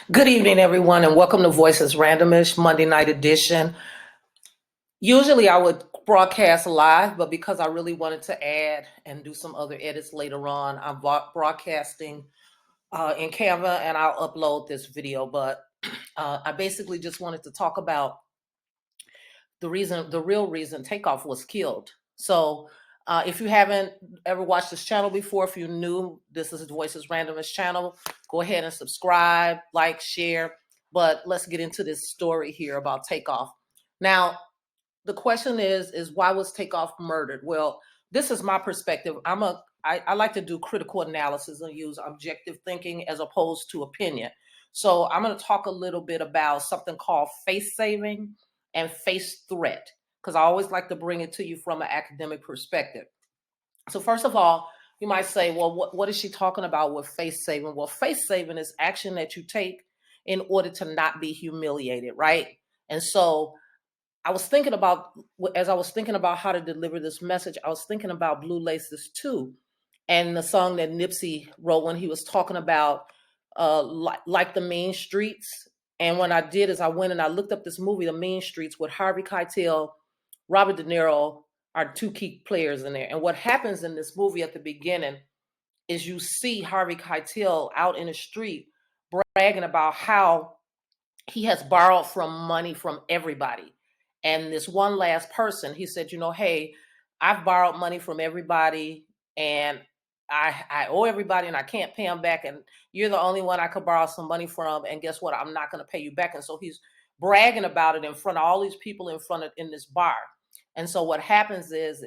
Good evening, everyone, and welcome to Voices Randomish Monday night edition. Usually I would broadcast live, but because I really wanted to add and do some other edits later on, I'm broadcasting in Canva and I'll upload this video. But I basically just wanted to talk about the real reason Takeoff was killed. So if you haven't ever watched this channel before, if you're new, this is Voices Randomist channel. Go ahead and subscribe, like, share. But let's get into this story here about Takeoff. Now, the question is why was Takeoff murdered? Well, this is my perspective. I like to do critical analysis and use objective thinking as opposed to opinion. So I'm going to talk a little bit about something called face saving and face threat, because I always like to bring it to you from an academic perspective. So first of all, you might say, well, what is she talking about with face saving? Well, face saving is action that you take in order to not be humiliated, right? And so I was thinking about, as I was thinking about how to deliver this message, I was thinking about Blue Laces 2 and the song that Nipsey wrote when he was talking about like the Mean Streets. And what I did is I went and I looked up this movie, The Mean Streets, with Harvey Keitel, Robert De Niro are two key players in there. And what happens in this movie at the beginning is you see Harvey Keitel out in the street bragging about how he has borrowed from money from everybody. And this one last person, he said, hey, I've borrowed money from everybody and I owe everybody and I can't pay them back. And you're the only one I could borrow some money from. And guess what? I'm not going to pay you back. And so he's bragging about it in front of all these people in this bar. And so what happens is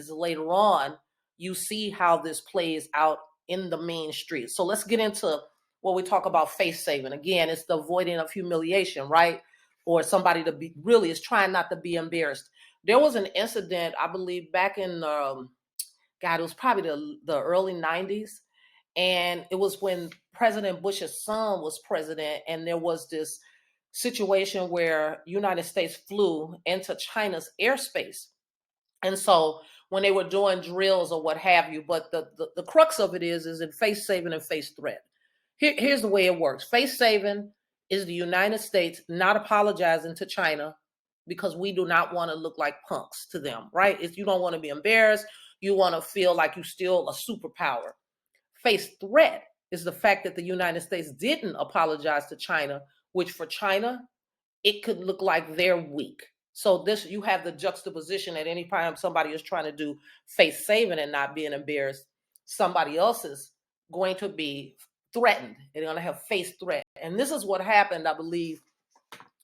later on, you see how this plays out in the main street. So let's get into what we talk about face saving. Again, it's the avoiding of humiliation, right? Or somebody to be really is trying not to be embarrassed. There was an incident, I believe, back in it was probably the early 90s. And it was when President Bush's son was president, and there was this situation where United States flew into China's airspace. And so when they were doing drills or what have you, but the crux of it is in face saving and face threat. Here's the way it works. Face saving is the United States not apologizing to China because we do not want to look like punks to them, right? If you don't want to be embarrassed, you want to feel like you're still a superpower. Face threat is the fact that the United States didn't apologize to China, which for China, it could look like they're weak. So this, you have the juxtaposition at any time somebody is trying to do face saving and not being embarrassed, somebody else is going to be threatened. They're going to have face threat. And this is what happened, I believe,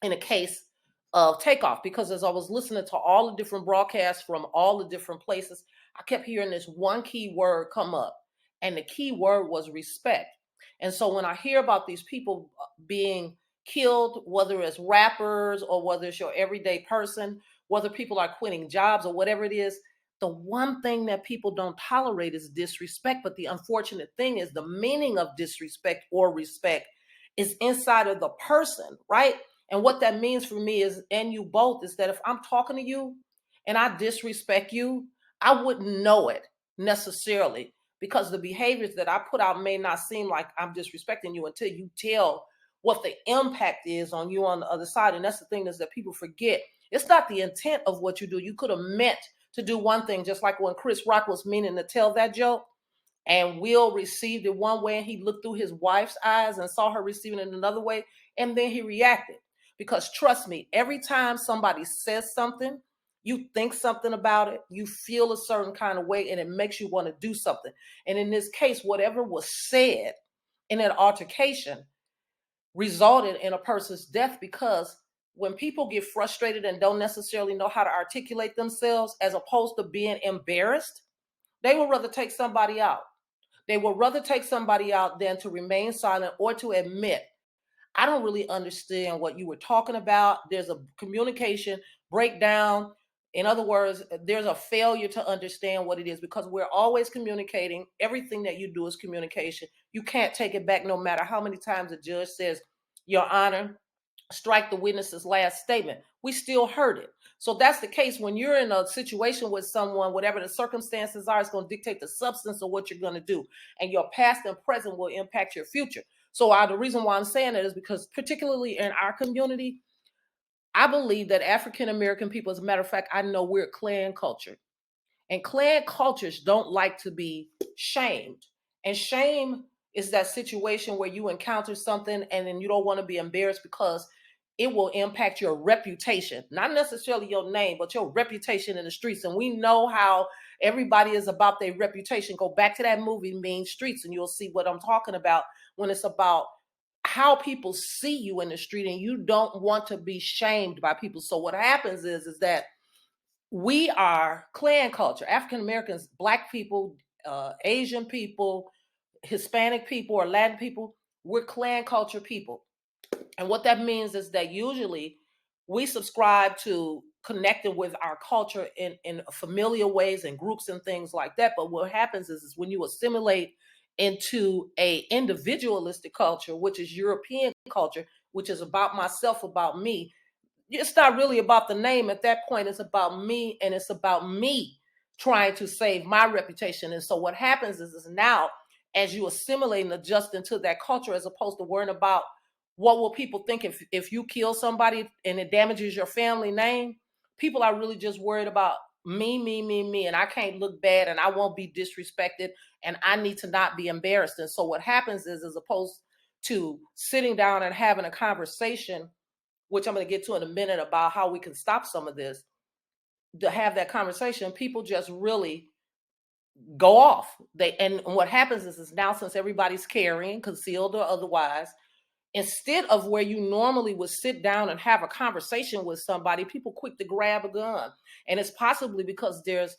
in a case of Takeoff, because as I was listening to all the different broadcasts from all the different places, I kept hearing this one key word come up, and the key word was respect. And so when I hear about these people being killed, whether it's rappers or whether it's your everyday person, whether people are quitting jobs or whatever it is, the one thing that people don't tolerate is disrespect. But the unfortunate thing is the meaning of disrespect or respect is inside of the person, right? And what that means for me is, and you both, is that if I'm talking to you and I disrespect you, I wouldn't know it necessarily, because the behaviors that I put out may not seem like I'm disrespecting you until you tell what the impact is on you on the other side. And that's the thing, is that people forget. It's not the intent of what you do. You could have meant to do one thing, just like when Chris Rock was meaning to tell that joke, and Will received it one way and he looked through his wife's eyes and saw her receiving it another way, and then he reacted. Because trust me, every time somebody says something, you think something about it, you feel a certain kind of way, and it makes you want to do something. And in this case, whatever was said in an altercation resulted in a person's death, because when people get frustrated and don't necessarily know how to articulate themselves, as opposed to being embarrassed, they would rather take somebody out. They would rather take somebody out than to remain silent or to admit, I don't really understand what you were talking about. There's a communication breakdown. In other words, there's a failure to understand what it is, because we're always communicating. Everything that you do is communication. You can't take it back no matter how many times the judge says, Your Honor, strike the witness's last statement. We still heard it. So that's the case when you're in a situation with someone, whatever the circumstances are, it's going to dictate the substance of what you're going to do. And your past and present will impact your future. So the reason why I'm saying that is because particularly in our community, I believe that African American people, as a matter of fact, I know we're clan culture. And clan cultures don't like to be shamed. And shame is that situation where you encounter something and then you don't want to be embarrassed because it will impact your reputation, not necessarily your name, but your reputation in the streets. And we know how everybody is about their reputation. Go back to that movie, Mean Streets, and you'll see what I'm talking about when it's about how people see you in the street and you don't want to be shamed by people. So what happens is that we are clan culture. African Americans, Black people, Asian people, Hispanic people, or Latin people, we're clan culture people. And what that means is that usually we subscribe to connecting with our culture in familiar ways and groups and things like that. But what happens is when you assimilate into a individualistic culture, which is European culture, which is about myself, about me, it's not really about the name at that point. It's about me, and it's about me trying to save my reputation. And so what happens is now, as you assimilate and adjust into that culture, as opposed to worrying about what will people think if you kill somebody and it damages your family name, people are really just worried about me, and I can't look bad, and I won't be disrespected, and I need to not be embarrassed. And so what happens is, as opposed to sitting down and having a conversation, which I'm going to get to in a minute, about how we can stop some of this, to have that conversation, people just really go off. And what happens is now, since everybody's carrying, concealed or otherwise, instead of where you normally would sit down and have a conversation with somebody, people quick to grab a gun. And it's possibly because there's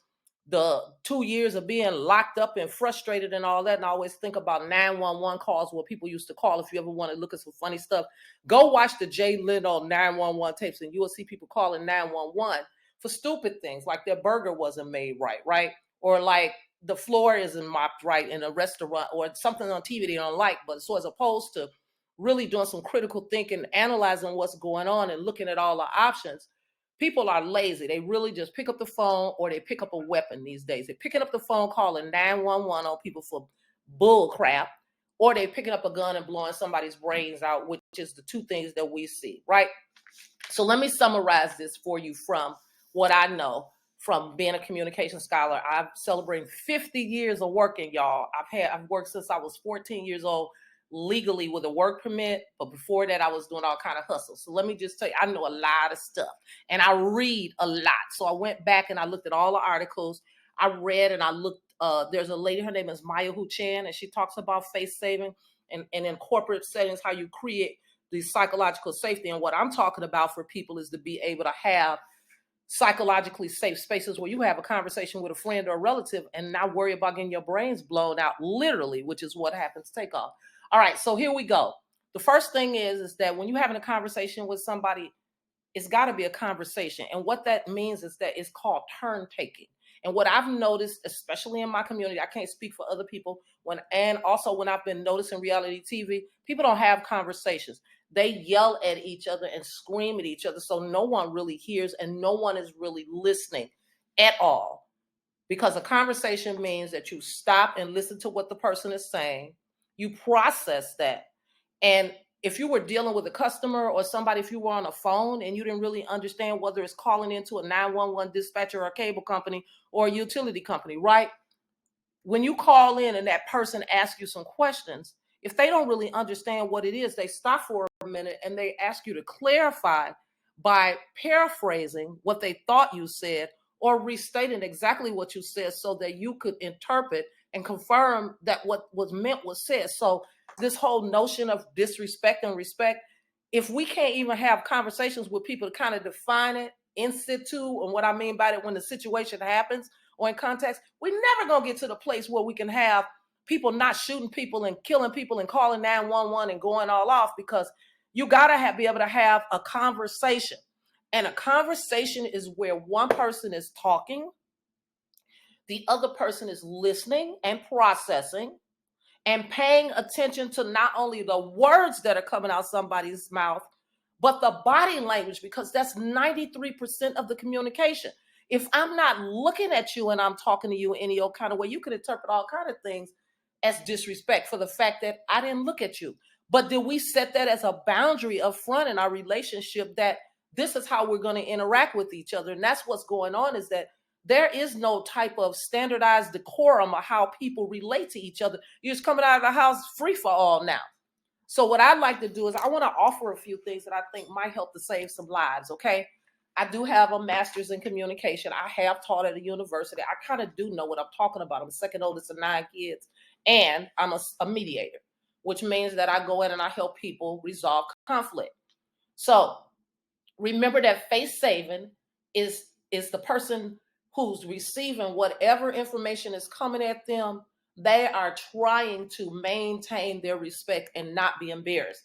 the 2 years of being locked up and frustrated and all that. And I always think about 911 calls, where people used to call. If you ever want to look at some funny stuff, go watch the Jay Leno 911 tapes, and you will see people calling 911 for stupid things, like their burger wasn't made right? Or like the floor isn't mopped right in a restaurant, or something on TV they don't like. But so as opposed to really doing some critical thinking, analyzing what's going on and looking at all the options, people are lazy. They really just pick up the phone, or they pick up a weapon these days. They're picking up the phone, calling 911 on people for bull crap, or they're picking up a gun and blowing somebody's brains out, which is the two things that we see, right? So let me summarize this for you from what I know from being a communication scholar. I'm celebrating 50 years of working, y'all. I've worked since I was 14 years old, legally with a work permit, but before that I was doing all kind of hustles. So let me just tell you, I know a lot of stuff, and I read a lot. So I went back and I looked at all the articles. I read and I looked. There's a lady, her name is Maya Hu Chan, and she talks about face saving and in corporate settings, how you create the psychological safety. And what I'm talking about for people is to be able to have psychologically safe spaces where you have a conversation with a friend or a relative and not worry about getting your brains blown out, literally, which is what happens takeoff. All right, so here we go. The first thing is that when you're having a conversation with somebody, it's got to be a conversation. And what that means is that it's called turn taking. And what I've noticed, especially in my community, I can't speak for other people, and also when I've been noticing reality TV, people don't have conversations. They yell at each other and scream at each other. So no one really hears and no one is really listening at all. Because a conversation means that you stop and listen to what the person is saying. You process that. And if you were dealing with a customer or somebody, if you were on a phone and you didn't really understand whether it's calling into a 911 dispatcher or a cable company or a utility company, right? When you call in and that person asks you some questions, if they don't really understand what it is, they stop for a minute and they ask you to clarify by paraphrasing what they thought you said or restating exactly what you said so that you could interpret and confirm that what was meant was said. So this whole notion of disrespect and respect, if we can't even have conversations with people to kind of define it in situ, and what I mean by that, when the situation happens or in context, we're never going to get to the place where we can have people not shooting people and killing people and calling 911 and going all off, because you got to be able to have a conversation. And a conversation is where one person is talking, the other person is listening and processing and paying attention to not only the words that are coming out somebody's mouth, but the body language, because that's 93% of the communication. If I'm not looking at you and I'm talking to you in any old kind of way, you could interpret all kind of things as disrespect for the fact that I didn't look at you. But did we set that as a boundary up front in our relationship that this is how we're going to interact with each other? And that's what's going on, is that there is no type of standardized decorum of how people relate to each other. You're just coming out of the house free for all now. So what I'd like to do is I want to offer a few things that I think might help to save some lives, okay? I do have a master's in communication. I have taught at a university. I kind of do know what I'm talking about. I'm the second oldest of 9 kids, and I'm a mediator, which means that I go in and I help people resolve conflict. So remember that face saving is the person who's receiving whatever information is coming at them. They are trying to maintain their respect and not be embarrassed.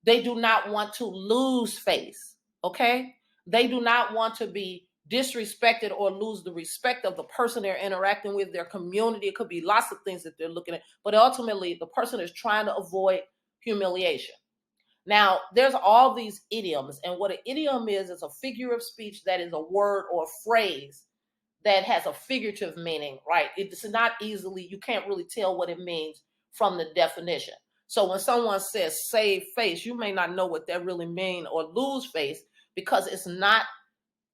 They do not want to lose face, okay? They do not want to be disrespected or lose the respect of the person they're interacting with, their community. It could be lots of things that they're looking at, but ultimately the person is trying to avoid humiliation. Now, there's all these idioms, and what an idiom is a figure of speech that is a word or a phrase that has a figurative meaning, right? It's not easily, you can't really tell what it means from the definition. So when someone says save face, you may not know what that really means, or lose face, because it's not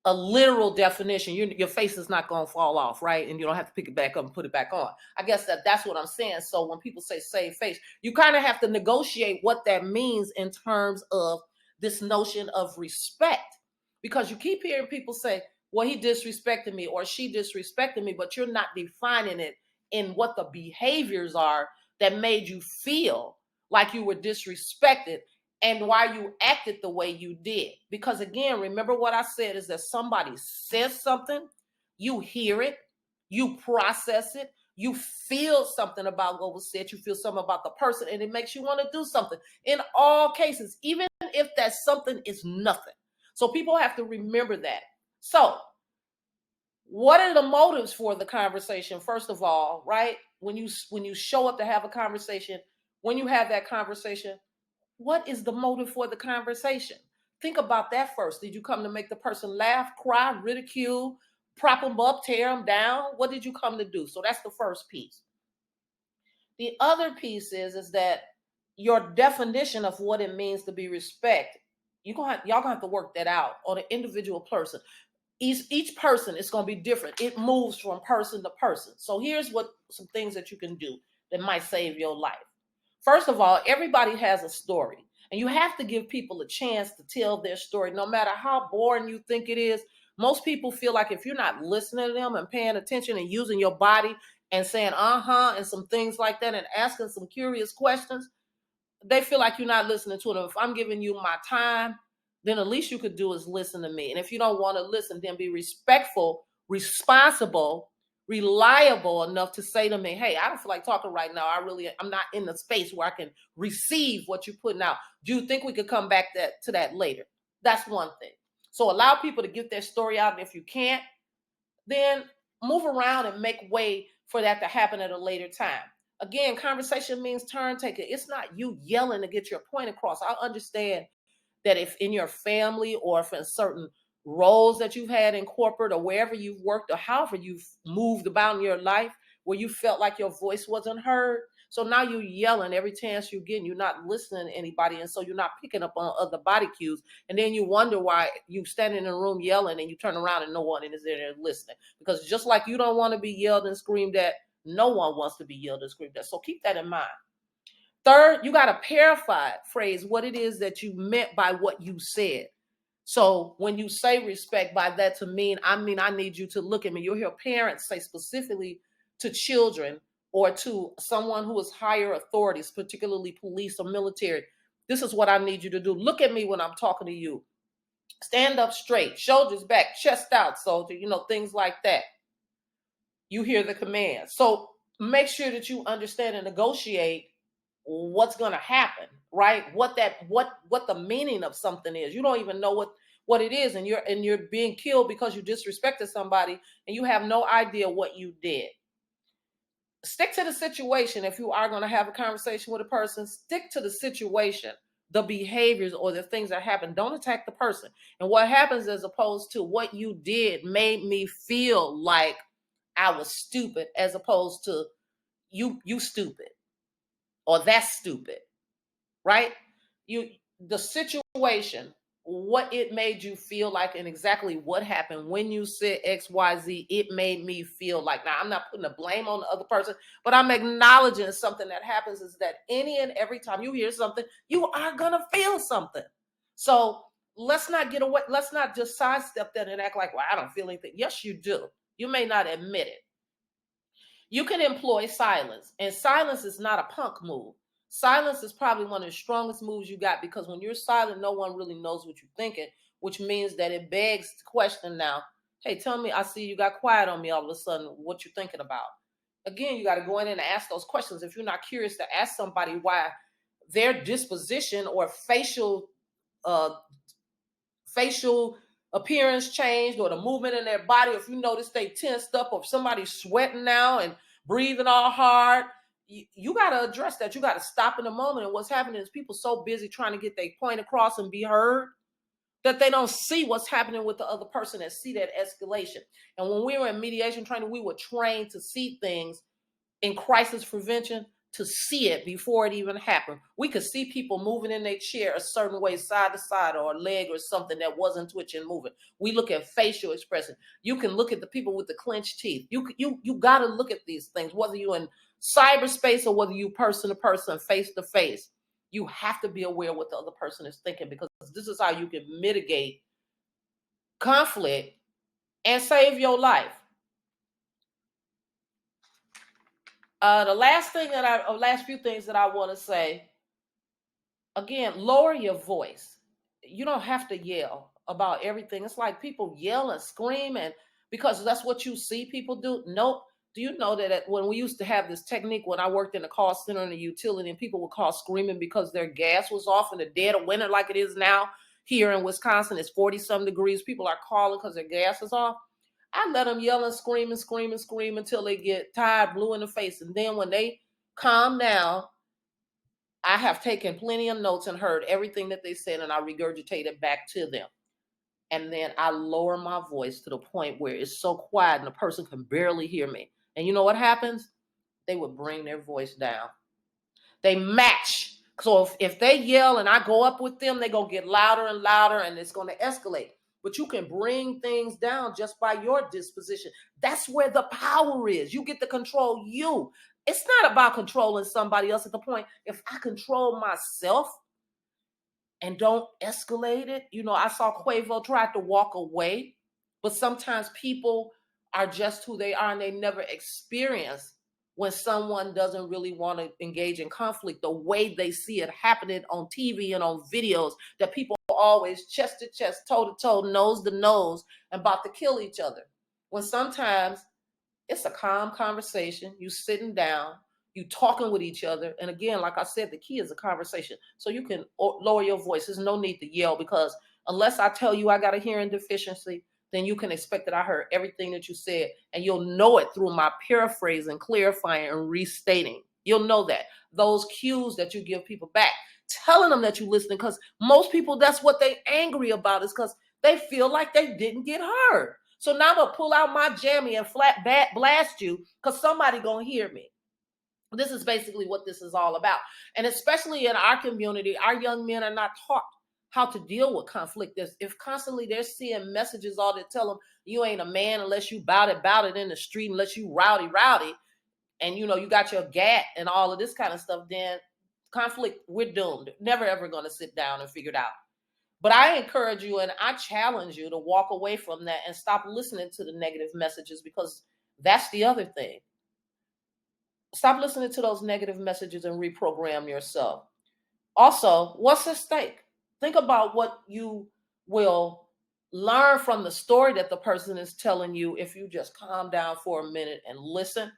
a literal definition. Your face is not going to fall off, right? And you don't have to pick it back up and put it back on. I guess that's what I'm saying. So when people say save face, you kind of have to negotiate what that means in terms of this notion of respect, because you keep hearing people say, well, he disrespected me or she disrespected me, but you're not defining it in what the behaviors are that made you feel like you were disrespected and why you acted the way you did. Because again, remember what I said is that somebody says something, you hear it, you process it, you feel something about what was said, you feel something about the person, and it makes you want to do something. In all cases, even if that something is nothing. So people have to remember that. So, what are the motives for the conversation? First of all, right? When you show up to have a conversation, when you have that conversation, what is the motive for the conversation? Think about that first. Did you come to make the person laugh, cry, ridicule, prop them up, tear them down? What did you come to do? So that's the first piece. The other piece is that your definition of what it means to be respect, y'all gonna have to work that out on an individual person. Each person is going to be different. It moves from person to person. So here's what some things that you can do that might save your life. First of all, everybody has a story, and you have to give people a chance to tell their story, no matter how boring you think it is. Most people feel like if you're not listening to them and paying attention and using your body and saying uh-huh and some things like that and asking some curious questions, they feel like you're not listening to them. If I'm giving you my time, then the least you could do is listen to me. And if you don't want to listen, then be respectful, responsible, reliable enough to say to me, hey, I don't feel like talking right now. I'm not in the space where I can receive what you're putting out. Do you think we could come back to that later? That's one thing. So allow people to get their story out. And if you can't, then move around and make way for that to happen at a later time. Again, conversation means turn taking. It's not you yelling to get your point across. I understand that if in your family or if in certain roles that you've had in corporate or wherever you've worked or however you've moved about in your life where you felt like your voice wasn't heard. So now you're yelling every chance you get and you're not listening to anybody. And so you're not picking up on other body cues. And then you wonder why you standing in a room yelling and you turn around and no one is there listening. Because just like you don't want to be yelled and screamed at, no one wants to be yelled and screamed at. So keep that in mind. Third, you got to paraphrase what it is that you meant by what you said. So when you say respect by that to mean, I need you to look at me. You'll hear parents say specifically to children or to someone who is higher authorities, particularly police or military. This is what I need you to do. Look at me when I'm talking to you. Stand up straight, shoulders back, chest out, soldier, things like that. You hear the command. So make sure that you understand and negotiate what's going to happen, right? What the meaning of something is. You don't even know what it is, and you're being killed because you disrespected somebody and you have no idea what you did. Stick to the situation. If you are going to have a conversation with a person, stick to the situation, the behaviors or the things that happen. Don't attack the person. And what happens as opposed to what you did made me feel like I was stupid, as opposed to you stupid or that's stupid. right? The situation, what it made you feel like, and exactly what happened when you said XYZ, it made me feel like. Now, I'm not putting the blame on the other person, but I'm acknowledging something that happens is that any and every time you hear something, you are gonna feel something. So let's not get away, let's not just sidestep that and act like, well, I don't feel anything. Yes, you do. You may not admit it. You can employ silence, and silence is not a punk move. Silence is probably one of the strongest moves you got, because when you're silent, no one really knows what you're thinking, which means that it begs the question now, hey, tell me, I see you got quiet on me all of a sudden. What you thinking about? Again, you got to go in and ask those questions. If you're not curious to ask somebody why their disposition or uh, facial appearance changed, or the movement in their body, if you notice they tensed up, or if somebody's sweating now and breathing all hard, you got to address that. You got to stop in a moment. And what's happening is people so busy trying to get their point across and be heard that they don't see what's happening with the other person and see that escalation. And when we were in mediation training, we were trained to see things in crisis prevention, to see it before it even happened. We could see people moving in their chair a certain way, side to side, or a leg or something that wasn't twitching, moving. We look at facial expression. You can look at the people with the clenched teeth. You got to look at these things, whether you're in cyberspace or whether you person to person, face to face. You have to be aware what the other person is thinking, because this is how you can mitigate conflict and save your life. The last few things that I want to say, again, lower your voice. You don't have to yell about everything. It's like people yell and scream, and because that's what you see people do. Nope. Do you know that when we used to have this technique when I worked in the call center and the utility, and people would call screaming because their gas was off in the dead of winter, like it is now here in Wisconsin, it's 40-some degrees. People are calling because their gas is off. I let them yell and scream and scream and scream until they get tired, blue in the face. And then when they calm down, I have taken plenty of notes and heard everything that they said, and I regurgitate it back to them. And then I lower my voice to the point where it's so quiet and the person can barely hear me. And you know what happens? They would bring their voice down. They match. So if they yell and I go up with them, they go get louder and louder, and it's going to escalate. But you can bring things down just by your disposition. That's where the power is. You get to control you. It's not about controlling somebody else. At the point, if I control myself and don't escalate it, I saw Quavo try to walk away, but sometimes people are just who they are, and they never experience when someone doesn't really want to engage in conflict the way they see it happening on TV and on videos, that people are always chest to chest, toe to toe, nose to nose, and about to kill each other. When sometimes it's a calm conversation. You sitting down, you talking with each other. And again, like I said, the key is a conversation. So you can lower your voice. There's no need to yell, because unless I tell you I got a hearing deficiency, then you can expect that I heard everything that you said. And you'll know it through my paraphrasing, clarifying, and restating. You'll know that. Those cues that you give people back, telling them that you're listening, because most people, that's what they angry about, is because they feel like they didn't get heard. So now I'm gonna pull out my jammy and flat blast you, because somebody gonna hear me. This is basically what this is all about. And especially in our community, our young men are not taught how to deal with conflict. If constantly they're seeing messages all that tell them you ain't a man unless you bout it in the street, unless you rowdy, and you got your gat and all of this kind of stuff, then conflict, we're doomed. Never ever gonna sit down and figure it out. But I encourage you and I challenge you to walk away from that and stop listening to the negative messages, because that's the other thing. Stop listening to those negative messages and reprogram yourself. Also, what's at stake? Think about what you will learn from the story that the person is telling you if you just calm down for a minute and listen.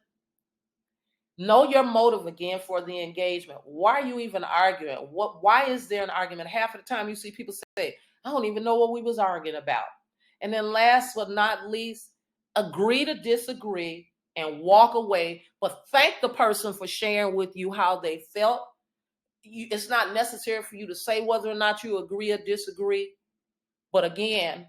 Know your motive again for the engagement. Why are you even arguing? Why is there an argument? Half of the time you see people say, I don't even know what we was arguing about. And then last but not least, agree to disagree and walk away, but thank the person for sharing with you how they felt. It's not necessary for you to say whether or not you agree or disagree. But again,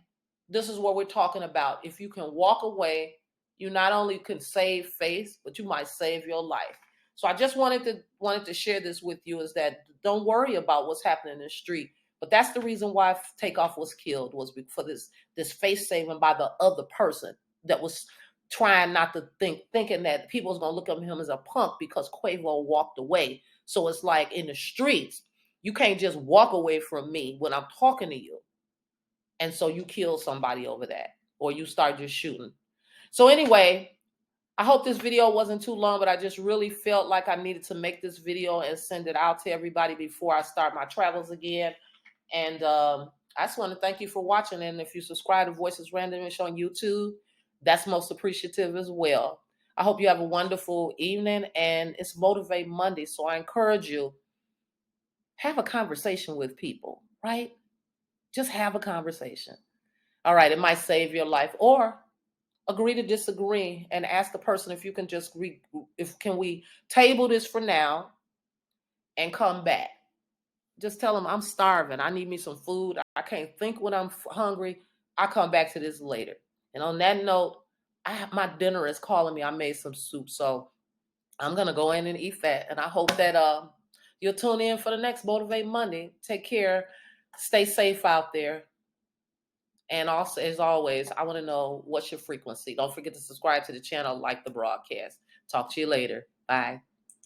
this is what we're talking about. If you can walk away, you not only can save face, but you might save your life. So I just wanted to share this with you, is that don't worry about what's happening in the street. But that's the reason why Takeoff was killed, was for this face saving by the other person that was trying not to thinking that people was gonna look at him as a punk because Quavo walked away. So it's like in the streets, you can't just walk away from me when I'm talking to you. And so you kill somebody over that, or you start just shooting. So anyway, I hope this video wasn't too long, but I just really felt like I needed to make this video and send it out to everybody before I start my travels again. And I just want to thank you for watching. And if you subscribe to Voices Randomish on YouTube, that's most appreciative as well. I hope you have a wonderful evening, and it's Motivate Monday. So I encourage you, have a conversation with people, right? Just have a conversation. All right, it might save your life, or agree to disagree and ask the person if you can just if can we table this for now and come back. Just tell them I'm starving. I need me some food. I can't think when I'm hungry. I'll come back to this later. And on that note, my dinner is calling me. I made some soup, so I'm gonna go in and eat that. And I hope that you'll tune in for the next Motivate Monday. Take care. Stay safe out there. And also, as always, I want to know, what's your frequency. Don't forget to subscribe to the channel, like the broadcast. Talk to you later. Bye.